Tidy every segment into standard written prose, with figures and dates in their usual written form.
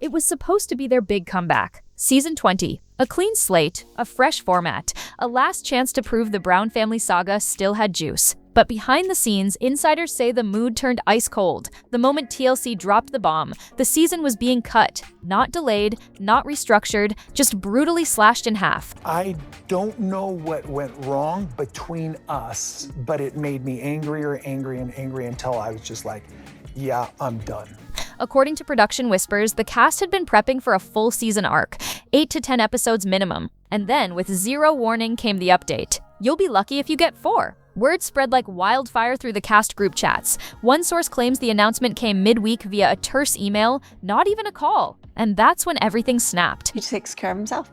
It was supposed to be their big comeback. Season 20. A clean slate, a fresh format, a last chance to prove the Brown family saga still had juice. But behind the scenes, insiders say the mood turned ice cold. The moment TLC dropped the bomb, the season was being cut. Not delayed, not restructured, just brutally slashed in half. I don't know what went wrong between us, but it made me angrier until I was just like, yeah, I'm done. According to Production Whispers, the cast had been prepping for a full season arc, 8 to 10 episodes minimum. And then, with zero warning, came the update. You'll be lucky if you get 4. Word spread like wildfire through the cast group chats. One source claims the announcement came midweek via a terse email, not even a call. And that's when everything snapped. He takes care of himself.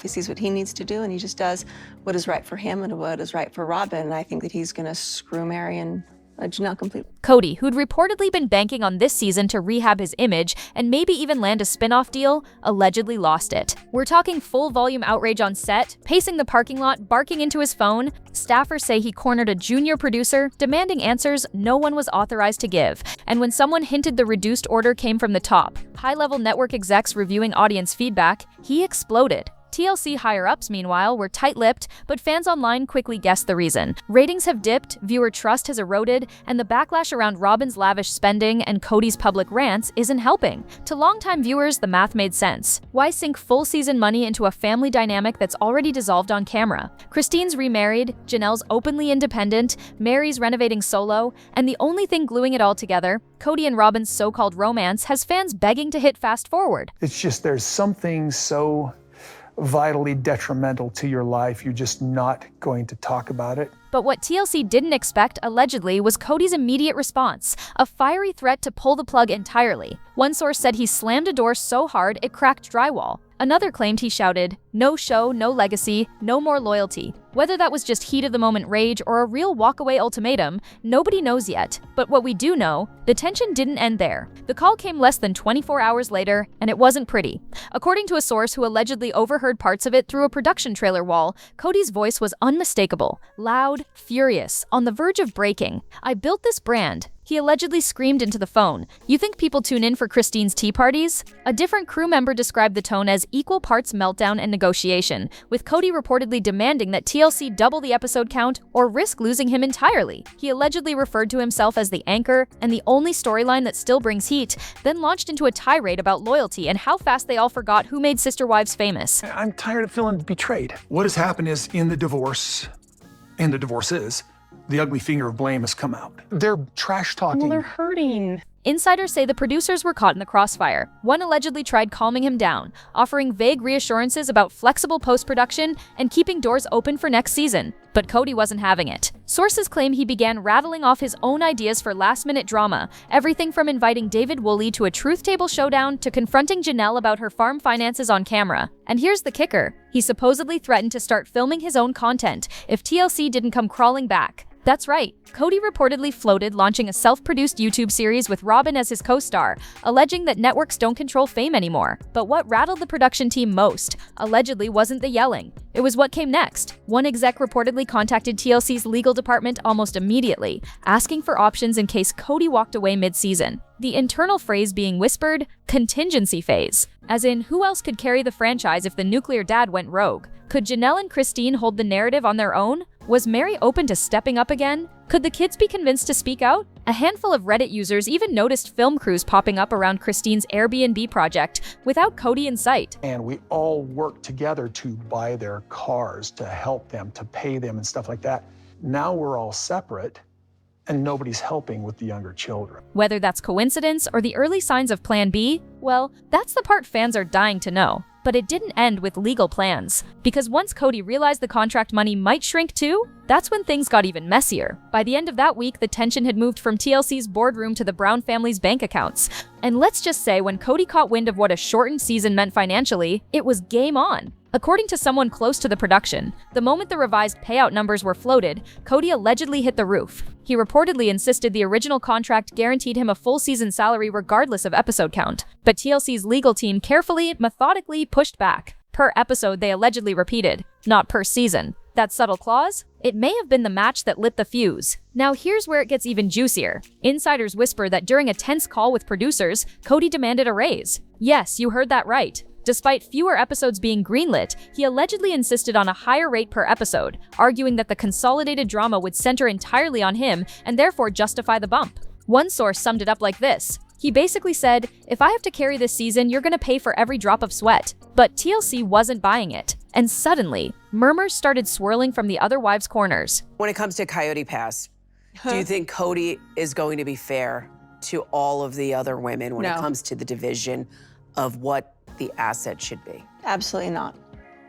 He sees what he needs to do, and he just does what is right for him and what is right for Robyn. And I think that he's going to screw Meri and Janelle completely. Kody, who'd reportedly been banking on this season to rehab his image and maybe even land a spinoff deal, allegedly lost it. We're talking full-volume outrage on set, pacing the parking lot, barking into his phone. Staffers say he cornered a junior producer, demanding answers no one was authorized to give. And when someone hinted the reduced order came from the top, high-level network execs reviewing audience feedback, he exploded. TLC higher-ups, meanwhile, were tight-lipped, but fans online quickly guessed the reason. Ratings have dipped, viewer trust has eroded, and the backlash around Robyn's lavish spending and Kody's public rants isn't helping. To longtime viewers, the math made sense. Why sink full-season money into a family dynamic that's already dissolved on camera? Christine's remarried, Janelle's openly independent, Meri's renovating solo, and the only thing gluing it all together, Kody and Robyn's so-called romance, has fans begging to hit fast forward. It's just there's something so vitally detrimental to your life, you're just not going to talk about it. But what TLC didn't expect, allegedly, was Kody's immediate response, a fiery threat to pull the plug entirely. One source said he slammed a door so hard it cracked drywall. Another claimed he shouted, "No show, no legacy, no more loyalty." Whether that was just heat-of-the-moment rage or a real walk-away ultimatum, nobody knows yet. But what we do know, the tension didn't end there. The call came less than 24 hours later, and it wasn't pretty. According to a source who allegedly overheard parts of it through a production trailer wall, Kody's voice was unmistakable, loud, furious, on the verge of breaking. "I built this brand," he allegedly screamed into the phone. "You think people tune in for Christine's tea parties?" A different crew member described the tone as equal parts meltdown and negotiation, with Kody reportedly demanding that TLC double the episode count or risk losing him entirely. He allegedly referred to himself as the anchor and the only storyline that still brings heat, then launched into a tirade about loyalty and how fast they all forgot who made sister wives famous. I'm tired of feeling betrayed. What has happened is in the divorce, and the divorces, the ugly finger of blame has come out. They're trash talking. Well, they're hurting. Insiders say the producers were caught in the crossfire. One allegedly tried calming him down, offering vague reassurances about flexible post-production and keeping doors open for next season. But Kody wasn't having it. Sources claim he began rattling off his own ideas for last-minute drama, everything from inviting David Woolley to a truth table showdown to confronting Janelle about her farm finances on camera. And here's the kicker. He supposedly threatened to start filming his own content if TLC didn't come crawling back. That's right, Kody reportedly floated launching a self-produced YouTube series with Robyn as his co-star, alleging that networks don't control fame anymore. But what rattled the production team most, allegedly, wasn't the yelling. It was what came next. One exec reportedly contacted TLC's legal department almost immediately, asking for options in case Kody walked away mid-season. The internal phrase being whispered, contingency phase. As in, who else could carry the franchise if the nuclear dad went rogue? Could Janelle and Christine hold the narrative on their own? Was Meri open to stepping up again? Could the kids be convinced to speak out? A handful of Reddit users even noticed film crews popping up around Christine's Airbnb project without Kody in sight. And we all worked together to buy their cars, to help them, to pay them and stuff like that. Now we're all separate and nobody's helping with the younger children. Whether that's coincidence or the early signs of Plan B, well, that's the part fans are dying to know. But it didn't end with legal plans. Because once Kody realized the contract money might shrink too, that's when things got even messier. By the end of that week, the tension had moved from TLC's boardroom to the Brown family's bank accounts. And let's just say when Kody caught wind of what a shortened season meant financially, it was game on. According to someone close to the production, the moment the revised payout numbers were floated, Kody allegedly hit the roof. He reportedly insisted the original contract guaranteed him a full season salary regardless of episode count. But TLC's legal team carefully, methodically pushed back. Per episode, they allegedly repeated, not per season. That subtle clause? It may have been the match that lit the fuse. Now here's where it gets even juicier. Insiders whisper that during a tense call with producers, Kody demanded a raise. Yes, you heard that right. Despite fewer episodes being greenlit, he allegedly insisted on a higher rate per episode, arguing that the consolidated drama would center entirely on him and therefore justify the bump. One source summed it up like this. He basically said, "If I have to carry this season, you're gonna pay for every drop of sweat." But TLC wasn't buying it. And suddenly, murmurs started swirling from the other wives' corners. When it comes to Coyote Pass, do you think Kody is going to be fair to all of the other women when it comes to the division of what the asset should be? Absolutely not.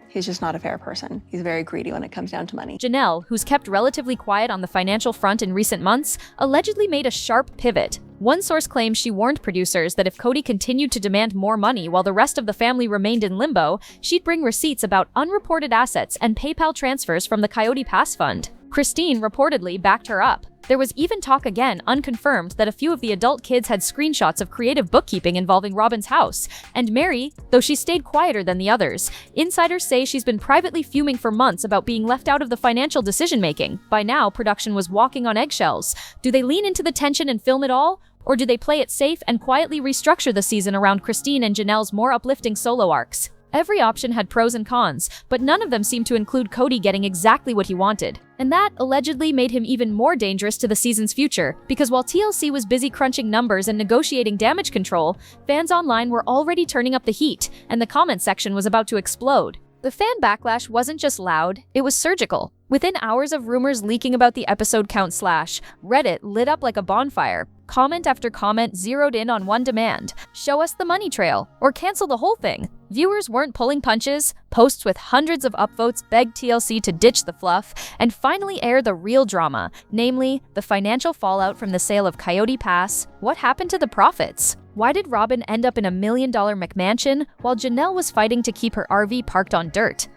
He's just not a fair person. He's very greedy when it comes down to money. Janelle, who's kept relatively quiet on the financial front in recent months, allegedly made a sharp pivot. One source claims she warned producers that if Kody continued to demand more money while the rest of the family remained in limbo, she'd bring receipts about unreported assets and PayPal transfers from the Coyote Pass fund. Christine reportedly backed her up. There was even talk, again unconfirmed, that a few of the adult kids had screenshots of creative bookkeeping involving Robyn's house. And Meri, though she stayed quieter than the others, insiders say she's been privately fuming for months about being left out of the financial decision-making. By now, production was walking on eggshells. Do they lean into the tension and film it all? Or do they play it safe and quietly restructure the season around Christine and Janelle's more uplifting solo arcs? Every option had pros and cons, but none of them seemed to include Kody getting exactly what he wanted. And that allegedly made him even more dangerous to the season's future, because while TLC was busy crunching numbers and negotiating damage control, fans online were already turning up the heat, and the comment section was about to explode. The fan backlash wasn't just loud, it was surgical. Within hours of rumors leaking about the episode count, Reddit lit up like a bonfire. Comment after comment zeroed in on one demand: show us the money trail, or cancel the whole thing. Viewers weren't pulling punches. Posts with hundreds of upvotes begged TLC to ditch the fluff and finally air the real drama, namely, the financial fallout from the sale of Coyote Pass. What happened to the profits? Why did Robyn end up in $1 million McMansion while Janelle was fighting to keep her RV parked on dirt?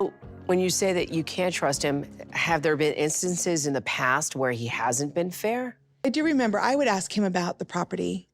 When you say that you can't trust him, have there been instances in the past where he hasn't been fair? I do remember I would ask him about the property,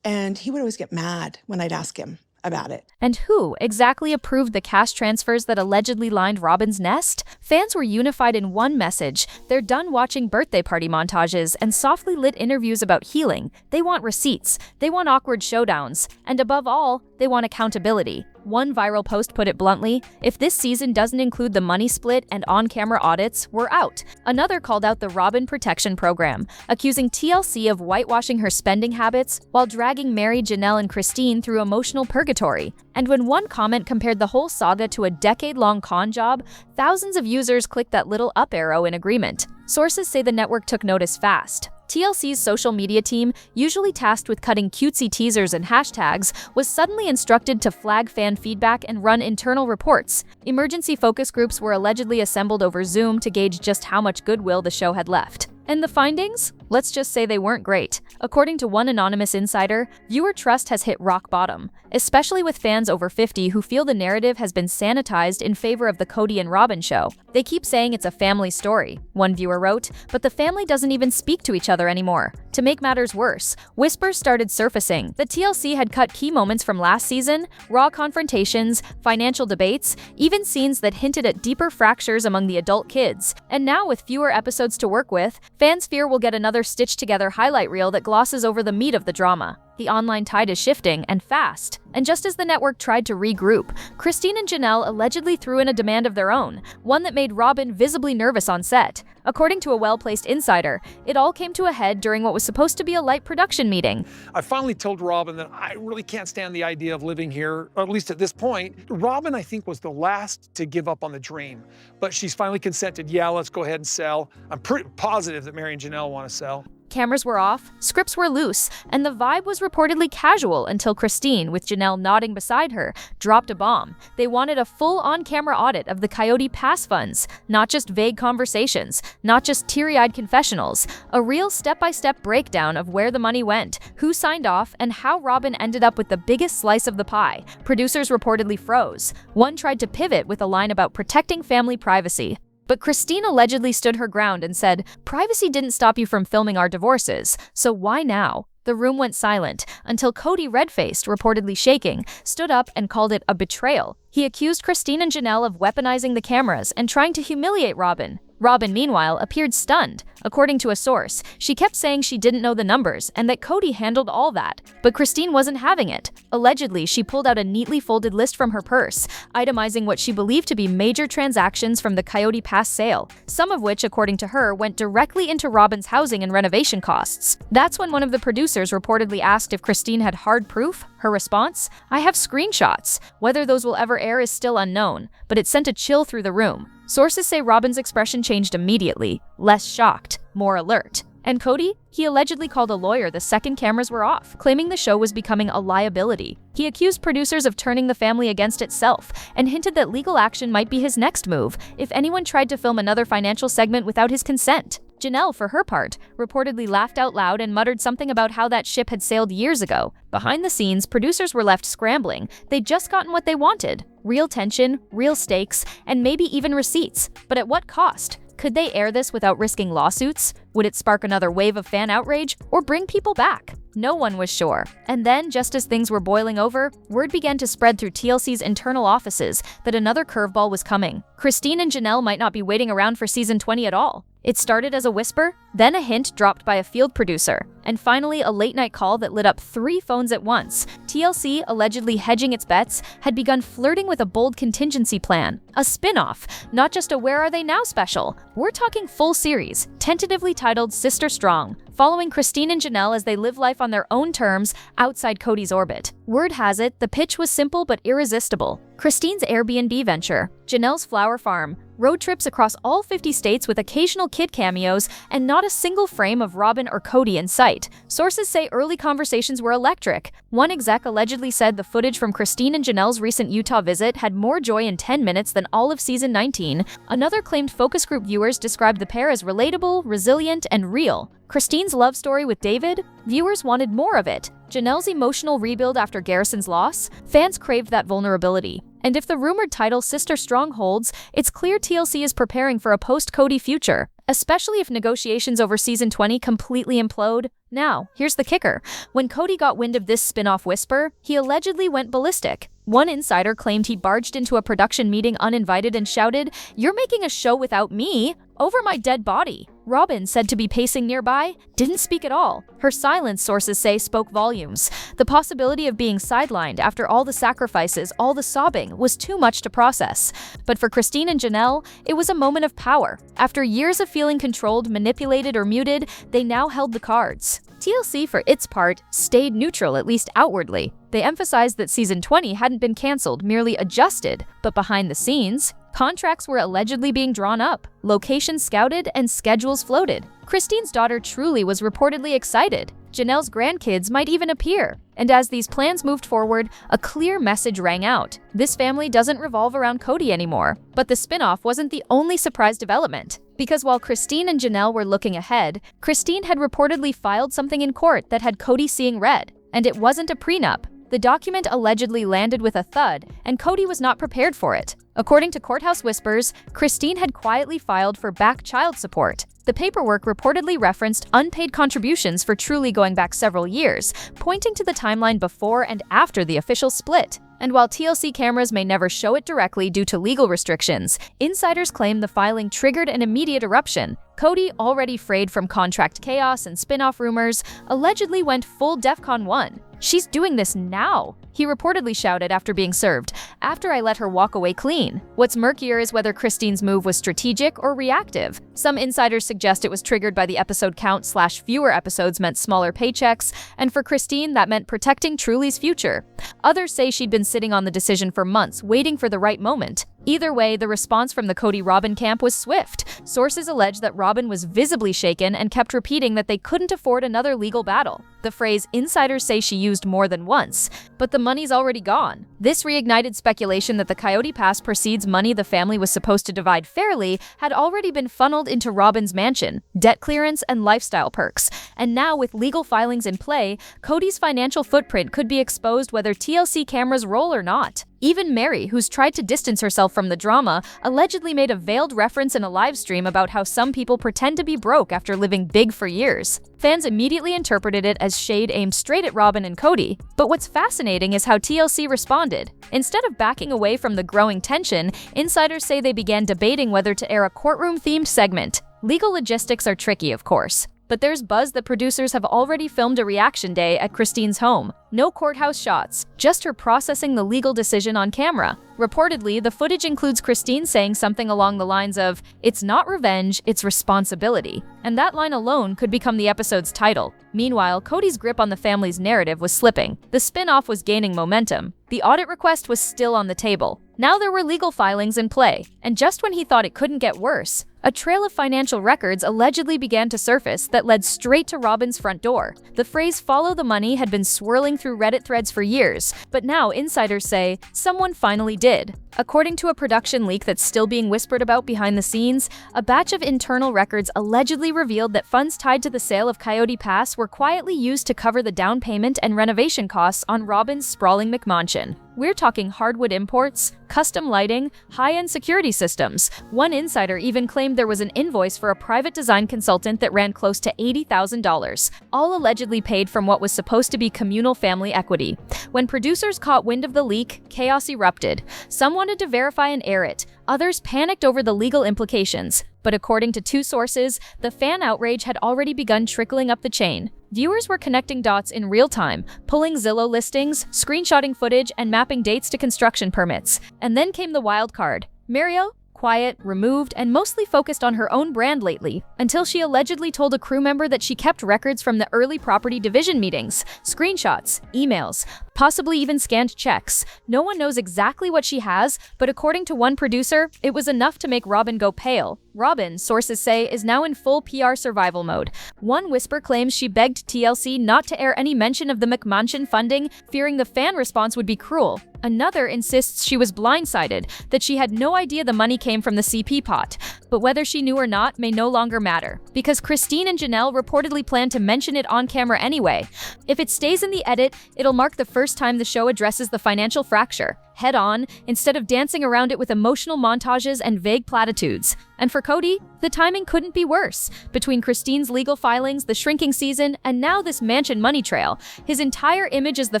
and he would always get mad when I'd ask him about it. And who exactly approved the cash transfers that allegedly lined Robyn's nest? Fans were unified in one message. They're done watching birthday party montages and softly lit interviews about healing. They want receipts. They want awkward showdowns. And above all, they want accountability. One viral post put it bluntly: if this season doesn't include the money split and on-camera audits, we're out. Another called out the Robyn Protection Program, accusing TLC of whitewashing her spending habits while dragging Meri, Janelle, and Christine through emotional purgatory. And when one comment compared the whole saga to a decade-long con job, thousands of users clicked that little up arrow in agreement. Sources say the network took notice fast. TLC's social media team, usually tasked with cutting cutesy teasers and hashtags, was suddenly instructed to flag fan feedback and run internal reports. Emergency focus groups were allegedly assembled over Zoom to gauge just how much goodwill the show had left. And the findings? Let's just say they weren't great. According to one anonymous insider, viewer trust has hit rock bottom, especially with fans over 50 who feel the narrative has been sanitized in favor of the Kody and Robyn show. They keep saying it's a family story, one viewer wrote, but the family doesn't even speak to each other anymore. To make matters worse, whispers started surfacing that TLC had cut key moments from last season: raw confrontations, financial debates, even scenes that hinted at deeper fractures among the adult kids. And now, with fewer episodes to work with, fans fear we'll get another stitched-together highlight reel that glosses over the meat of the drama. The online tide is shifting, and fast. And just as the network tried to regroup, Christine and Janelle allegedly threw in a demand of their own, one that made Robyn visibly nervous on set. According to a well-placed insider, it all came to a head during what was supposed to be a light production meeting. I finally told Robyn that I really can't stand the idea of living here, or at least at this point. Robyn, I think, was the last to give up on the dream, but she's finally consented. Yeah, let's go ahead and sell. I'm pretty positive that Meri and Janelle want to sell. Cameras were off, scripts were loose, and the vibe was reportedly casual until Christine, with Janelle nodding beside her, dropped a bomb. They wanted a full on-camera audit of the Coyote Pass funds, not just vague conversations, not just teary-eyed confessionals, a real step-by-step breakdown of where the money went, who signed off, and how Robyn ended up with the biggest slice of the pie. Producers reportedly froze. One tried to pivot with a line about protecting family privacy. But Christine allegedly stood her ground and said, "Privacy didn't stop you from filming our divorces, so why now?" The room went silent until Kody, red-faced, reportedly shaking, stood up and called it a betrayal. He accused Christine and Janelle of weaponizing the cameras and trying to humiliate Robyn. Robyn, meanwhile, appeared stunned. According to a source, she kept saying she didn't know the numbers and that Kody handled all that. But Christine wasn't having it. Allegedly, she pulled out a neatly folded list from her purse, itemizing what she believed to be major transactions from the Coyote Pass sale, some of which, according to her, went directly into Robyn's housing and renovation costs. That's when one of the producers reportedly asked if Christine had hard proof. Her response? "I have screenshots. Whether those will ever air is still unknown, but it sent a chill through the room." Sources say Robyn's expression changed immediately, less shocked, more alert. And Kody? He allegedly called a lawyer the second cameras were off, claiming the show was becoming a liability. He accused producers of turning the family against itself and hinted that legal action might be his next move if anyone tried to film another financial segment without his consent. Janelle, for her part, reportedly laughed out loud and muttered something about how that ship had sailed years ago. Behind the scenes, producers were left scrambling. They'd just gotten what they wanted. Real tension, real stakes, and maybe even receipts. But at what cost? Could they air this without risking lawsuits? Would it spark another wave of fan outrage or bring people back? No one was sure. And then, just as things were boiling over, word began to spread through TLC's internal offices that another curveball was coming. Christine and Janelle might not be waiting around for season 20 at all. It started as a whisper, then a hint dropped by a field producer, and finally a late-night call that lit up 3 phones at once. TLC, allegedly hedging its bets, had begun flirting with a bold contingency plan. A spin-off, not just a Where Are They Now special. We're talking full series, tentatively titled Sister Strong, following Christine and Janelle as they live life on their own terms outside Kody's orbit. Word has it, the pitch was simple but irresistible. Christine's Airbnb venture, Janelle's flower farm, road trips across all 50 states with occasional kid cameos, and not a single frame of Robyn or Kody in sight. Sources say early conversations were electric. One exec allegedly said the footage from Christine and Janelle's recent Utah visit had more joy in 10 minutes than all of season 19. Another claimed focus group viewers described the pair as relatable, resilient, and real. Christine's love story with David? Viewers wanted more of it. Janelle's emotional rebuild after Garrison's loss? Fans craved that vulnerability. And if the rumored title Sister Strong holds, it's clear TLC is preparing for a post-Kody future, especially if negotiations over season 20 completely implode. Now, here's the kicker. When Kody got wind of this spin-off whisper, he allegedly went ballistic. One insider claimed he barged into a production meeting uninvited and shouted, "You're making a show without me? Over my dead body." Robyn, said to be pacing nearby, didn't speak at all. Her silence, sources say, spoke volumes. The possibility of being sidelined after all the sacrifices, all the sobbing, was too much to process. But for Christine and Janelle, it was a moment of power. After years of feeling controlled, manipulated, or muted, they now held the cards. TLC, for its part, stayed neutral, at least outwardly. They emphasized that season 20 hadn't been canceled, merely adjusted. But behind the scenes, contracts were allegedly being drawn up, locations scouted, and schedules floated. Christine's daughter truly was reportedly excited. Janelle's grandkids might even appear. And as these plans moved forward, a clear message rang out. This family doesn't revolve around Kody anymore. But the spinoff wasn't the only surprise development. Because while Christine and Janelle were looking ahead, Christine had reportedly filed something in court that had Kody seeing red. And it wasn't a prenup. The document allegedly landed with a thud, and Kody was not prepared for it. According to courthouse whispers, Christine had quietly filed for back child support. The paperwork reportedly referenced unpaid contributions for truly going back several years, pointing to the timeline before and after the official split. And while TLC cameras may never show it directly due to legal restrictions, insiders claim the filing triggered an immediate eruption. Kody, already frayed from contract chaos and spin-off rumors, allegedly went full DEFCON 1. "She's doing this now," he reportedly shouted after being served, "after I let her walk away clean." What's murkier is whether Christine's move was strategic or reactive. Some insiders suggest it was triggered by the episode count / fewer episodes meant smaller paychecks, and for Christine, that meant protecting Truly's future. Others say she'd been sitting on the decision for months, waiting for the right moment. Either way, the response from the Kody-Robyn camp was swift. Sources allege that Robyn was visibly shaken and kept repeating that they couldn't afford another legal battle. The phrase insiders say she used more than once, but the money's already gone. This reignited speculation that the Coyote Pass proceeds money the family was supposed to divide fairly had already been funneled into Robyn's mansion, debt clearance, and lifestyle perks. And now, with legal filings in play, Kody's financial footprint could be exposed whether TLC cameras roll or not. Even Meri, who's tried to distance herself from the drama, allegedly made a veiled reference in a live stream about how some people pretend to be broke after living big for years. Fans immediately interpreted it as shade aimed straight at Robyn and Kody. But what's fascinating is how TLC responded. Instead of backing away from the growing tension, insiders say they began debating whether to air a courtroom-themed segment. Legal logistics are tricky, of course. But there's buzz that producers have already filmed a reaction day at Christine's home. No courthouse shots, just her processing the legal decision on camera. Reportedly, the footage includes Christine saying something along the lines of, "It's not revenge, it's responsibility." And that line alone could become the episode's title. Meanwhile, Kody's grip on the family's narrative was slipping. The spin-off was gaining momentum. The audit request was still on the table. Now there were legal filings in play. And just when he thought it couldn't get worse, a trail of financial records allegedly began to surface that led straight to Robyn's front door. The phrase "follow the money" had been swirling through Reddit threads for years, but now insiders say someone finally did. According to a production leak that's still being whispered about behind the scenes, a batch of internal records allegedly revealed that funds tied to the sale of Coyote Pass were quietly used to cover the down payment and renovation costs on Robyn's sprawling McMansion. We're talking hardwood imports, custom lighting, high-end security systems. One insider even claimed there was an invoice for a private design consultant that ran close to $80,000, all allegedly paid from what was supposed to be communal family equity. When producers caught wind of the leak, chaos erupted. Some wanted to verify and air it. Others panicked over the legal implications. But according to two sources, the fan outrage had already begun trickling up the chain. Viewers were connecting dots in real time, pulling Zillow listings, screenshotting footage, and mapping dates to construction permits. And then came the wild card. Meri, quiet, removed, and mostly focused on her own brand lately, until she allegedly told a crew member that she kept records from the early property division meetings, screenshots, emails, possibly even scanned checks. No one knows exactly what she has, but according to one producer, it was enough to make Robyn go pale. Robyn, sources say, is now in full PR survival mode. One whisper claims she begged TLC not to air any mention of the McMansion funding, fearing the fan response would be cruel. Another insists she was blindsided, that she had no idea the money came from the CP pot. But whether she knew or not may no longer matter, because Christine and Janelle reportedly plan to mention it on camera anyway. If it stays in the edit, it'll mark the first time the show addresses the financial fracture, head on, instead of dancing around it with emotional montages and vague platitudes. And for Kody, the timing couldn't be worse. Between Christine's legal filings, the shrinking season, and now this mansion money trail, his entire image as the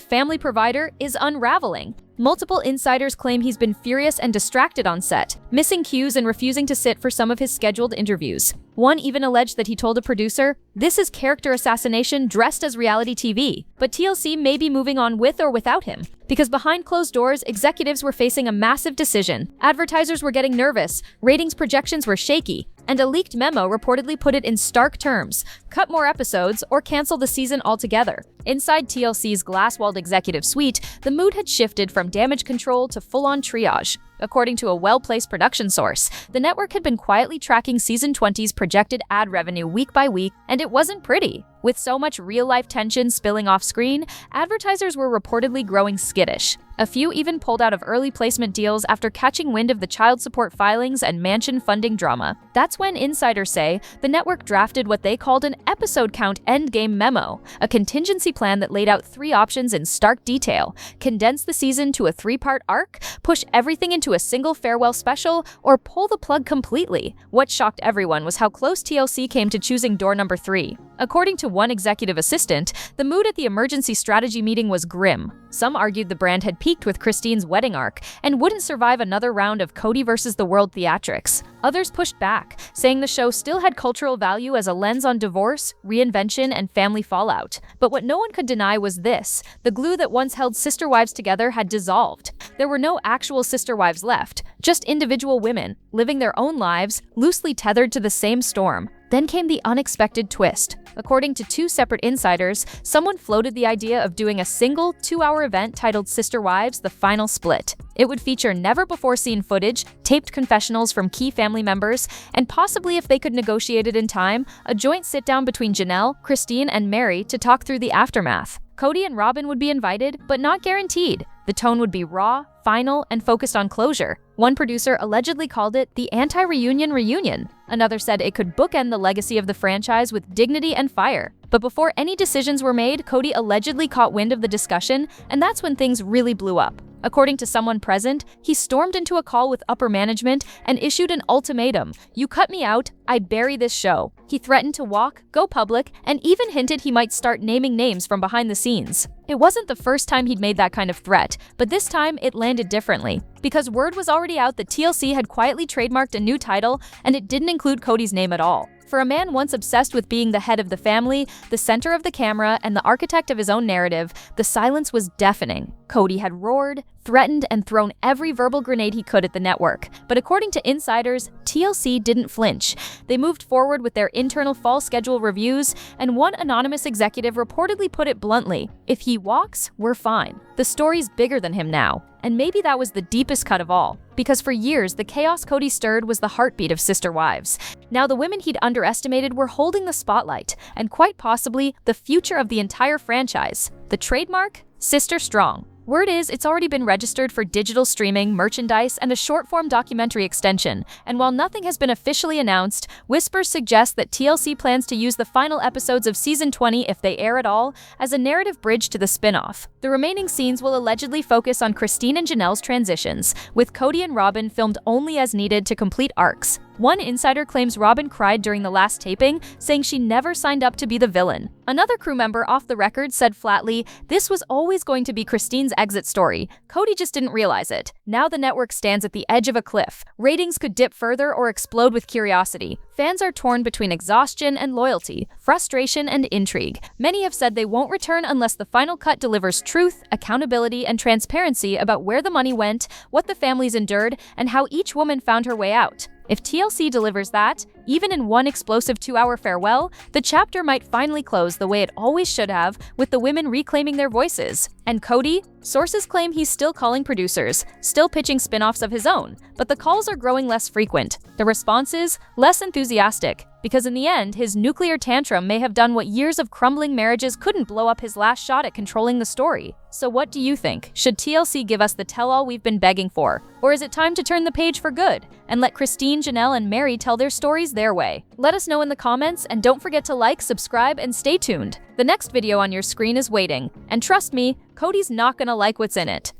family provider is unraveling. Multiple insiders claim he's been furious and distracted on set, missing cues and refusing to sit for some of his scheduled interviews. One even alleged that he told a producer, "This is character assassination dressed as reality TV." But TLC may be moving on with or without him, because behind closed doors, executives were facing a massive decision. Advertisers were getting nervous, ratings projections were shaky, and a leaked memo reportedly put it in stark terms: cut more episodes or cancel the season altogether. Inside TLC's glass-walled executive suite, the mood had shifted from damage control to full-on triage. According to a well-placed production source, the network had been quietly tracking Season 20's projected ad revenue week by week, and it wasn't pretty. With so much real-life tension spilling off screen, advertisers were reportedly growing skittish. A few even pulled out of early placement deals after catching wind of the child support filings and mansion funding drama. That's when insiders say the network drafted what they called an episode count endgame memo, a contingency plan that laid out 3 options in stark detail: condense the season to a 3-part arc, push everything into a single farewell special, or pull the plug completely. What shocked everyone was how close TLC came to choosing door number 3. According to one executive assistant, the mood at the emergency strategy meeting was grim. Some argued the brand had peaked with Christine's wedding arc and wouldn't survive another round of Kody versus the world theatrics. Others pushed back, saying the show still had cultural value as a lens on divorce, reinvention, and family fallout. But what no one could deny was this: the glue that once held sister wives together had dissolved. There were no actual sister wives left, just individual women, living their own lives, loosely tethered to the same storm. Then came the unexpected twist. According to 2 separate insiders, someone floated the idea of doing a single 2-hour event titled Sister Wives: The Final Split. It would feature never-before-seen footage, taped confessionals from key family members, and possibly, if they could negotiate it in time, a joint sit-down between Janelle, Christine, and Meri to talk through the aftermath. Kody and Robyn would be invited, but not guaranteed. The tone would be raw, final, and focused on closure. One producer allegedly called it the anti-reunion reunion. Another said it could bookend the legacy of the franchise with dignity and fire. But before any decisions were made, Kody allegedly caught wind of the discussion, and that's when things really blew up. According to someone present, he stormed into a call with upper management and issued an ultimatum. "You cut me out, I bury this show." He threatened to walk, go public, and even hinted he might start naming names from behind the scenes. It wasn't the first time he'd made that kind of threat, but this time it landed differently. Because word was already out that TLC had quietly trademarked a new title, and it didn't include Kody's name at all. For a man once obsessed with being the head of the family, the center of the camera, and the architect of his own narrative, the silence was deafening. Kody had roared, threatened, and thrown every verbal grenade he could at the network. But according to insiders, TLC didn't flinch. They moved forward with their internal fall schedule reviews, and one anonymous executive reportedly put it bluntly, "If he walks, we're fine." The story's bigger than him now. And maybe that was the deepest cut of all, because for years, the chaos Kody stirred was the heartbeat of Sister Wives. Now the women he'd underestimated were holding the spotlight, and quite possibly the future of the entire franchise. The trademark? Sister Strong. Word is, it's already been registered for digital streaming, merchandise, and a short-form documentary extension. And while nothing has been officially announced, whispers suggest that TLC plans to use the final episodes of Season 20, if they air at all, as a narrative bridge to the spinoff. The remaining scenes will allegedly focus on Christine and Janelle's transitions, with Kody and Robyn filmed only as needed to complete arcs. One insider claims Robyn cried during the last taping, saying she never signed up to be the villain. Another crew member off the record said flatly, "This was always going to be Christine's exit story. Kody just didn't realize it." Now the network stands at the edge of a cliff. Ratings could dip further or explode with curiosity. Fans are torn between exhaustion and loyalty, frustration and intrigue. Many have said they won't return unless the final cut delivers truth, accountability, and transparency about where the money went, what the families endured, and how each woman found her way out. If TLC delivers that, even in one explosive 2-hour farewell, the chapter might finally close the way it always should have, with the women reclaiming their voices. And Kody? Sources claim he's still calling producers, still pitching spin-offs of his own, but the calls are growing less frequent. The responses? Less enthusiastic. Because in the end, his nuclear tantrum may have done what years of crumbling marriages couldn't blow up his last shot at controlling the story. So what do you think? Should TLC give us the tell-all we've been begging for? Or is it time to turn the page for good and let Christine, Janelle, and Meri tell their stories their way? Let us know in the comments, and don't forget to like, subscribe, and stay tuned. The next video on your screen is waiting, and trust me, Kody's not gonna like what's in it.